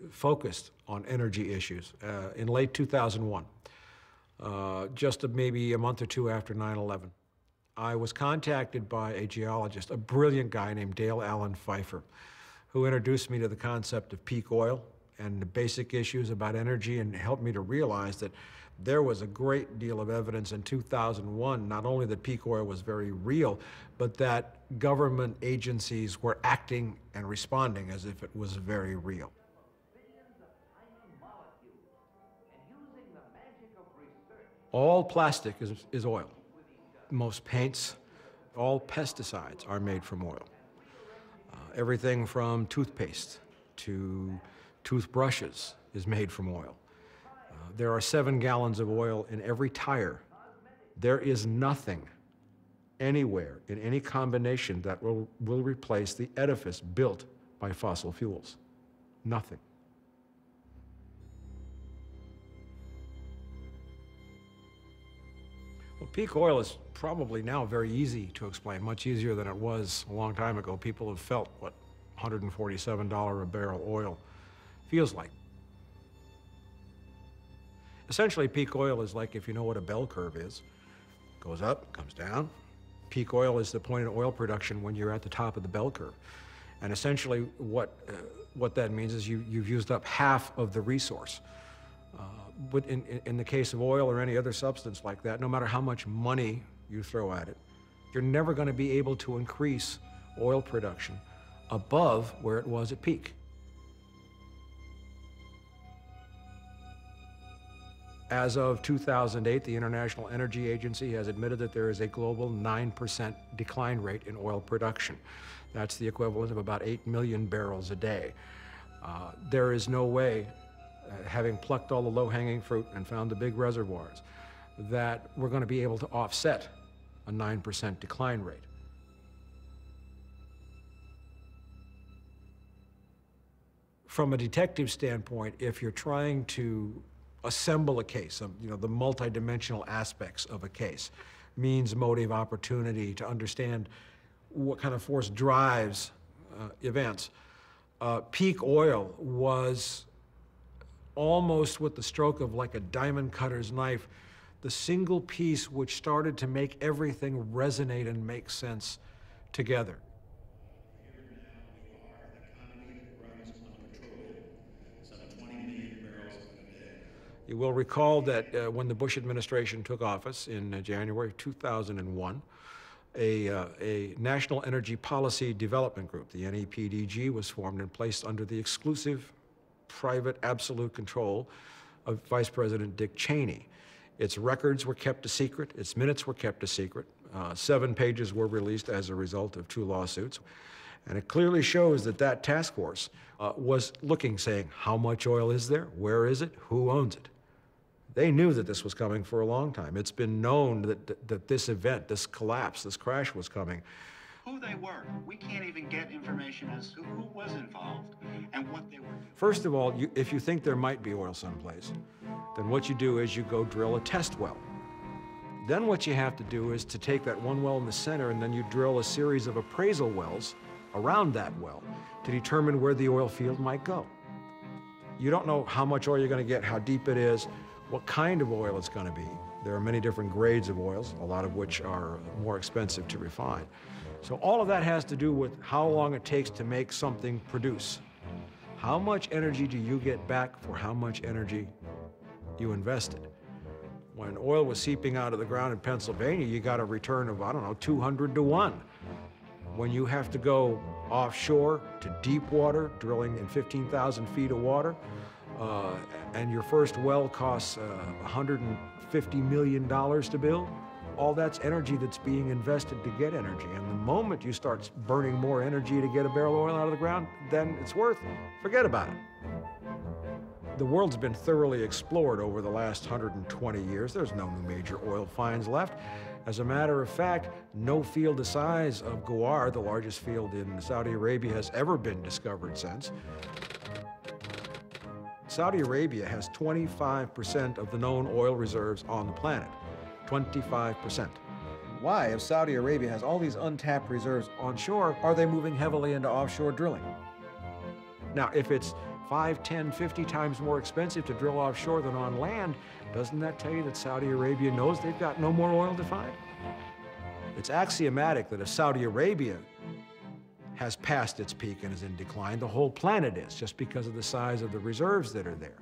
focused on energy issues in late 2001, just maybe a month or two after 9/11. I was contacted by a geologist, a brilliant guy named Dale Allen Pfeiffer, who introduced me to the concept of peak oil and the basic issues about energy, and helped me to realize that there was a great deal of evidence in 2001, not only that peak oil was very real, but that government agencies were acting and responding as if it was very real. All plastic is oil. Most paints, all pesticides are made from oil. Everything from toothpaste to toothbrushes is made from oil. There are 7 gallons of oil in every tire. There is nothing anywhere in any combination that will replace the edifice built by fossil fuels. Nothing. Well, peak oil is probably now very easy to explain, much easier than it was a long time ago. People have felt what $147 a barrel oil feels like. Essentially, peak oil is like, if you know what a bell curve is, goes up, comes down. Peak oil is the point of oil production when you're at the top of the bell curve. And essentially what that means is you've used up half of the resource. But in the case of oil or any other substance like that, no matter how much money you throw at it, you're never going to be able to increase oil production above where it was at peak. As of 2008, the International Energy Agency has admitted that there is a global 9% decline rate in oil production. That's the equivalent of about 8 million barrels a day. There is no way, having plucked all the low-hanging fruit and found the big reservoirs, that we're going to be able to offset a 9% decline rate. From a detective standpoint, if you're trying to assemble a case, the multidimensional aspects of a case, means, motive, opportunity, to understand what kind of force drives events. Peak oil was almost, with the stroke of like a diamond cutter's knife, the single piece which started to make everything resonate and make sense together. You will recall that when the Bush administration took office in January 2001, a National Energy Policy Development Group, the NEPDG, was formed and placed under the exclusive, private, absolute control of Vice President Dick Cheney. Its records were kept a secret. Its minutes were kept a secret. 7 pages were released as a result of 2 lawsuits. And it clearly shows that that task force was looking, saying, how much oil is there? Where is it? Who owns it? They knew that this was coming for a long time. It's been known that this event, this collapse, this crash was coming. Who they were. We can't even get information as to who was involved and what they were doing. First of all, if you think there might be oil someplace, then what you do is you go drill a test well. Then what you have to do is to take that one well in the center, and then you drill a series of appraisal wells around that well to determine where the oil field might go. You don't know how much oil you're going to get, how deep it is, what kind of oil it's going to be. There are many different grades of oils, a lot of which are more expensive to refine. So all of that has to do with how long it takes to make something produce. How much energy do you get back for how much energy you invested? When oil was seeping out of the ground in Pennsylvania, you got a return of, 200 to 1. When you have to go offshore to deep water, drilling in 15,000 feet of water, and your first well costs $150 million to build, all that's energy that's being invested to get energy. And the moment you start burning more energy to get a barrel of oil out of the ground, then it's worth it. Forget about it. The world's been thoroughly explored over the last 120 years. There's no new major oil finds left. As a matter of fact, no field the size of Ghawar, the largest field in Saudi Arabia, has ever been discovered since. Saudi Arabia has 25% of the known oil reserves on the planet. 25%. Why, if Saudi Arabia has all these untapped reserves onshore, are they moving heavily into offshore drilling? Now, if it's 5, 10, 50 times more expensive to drill offshore than on land, doesn't that tell you that Saudi Arabia knows they've got no more oil to find? It's axiomatic that if Saudi Arabia has passed its peak and is in decline, the whole planet is, just because of the size of the reserves that are there.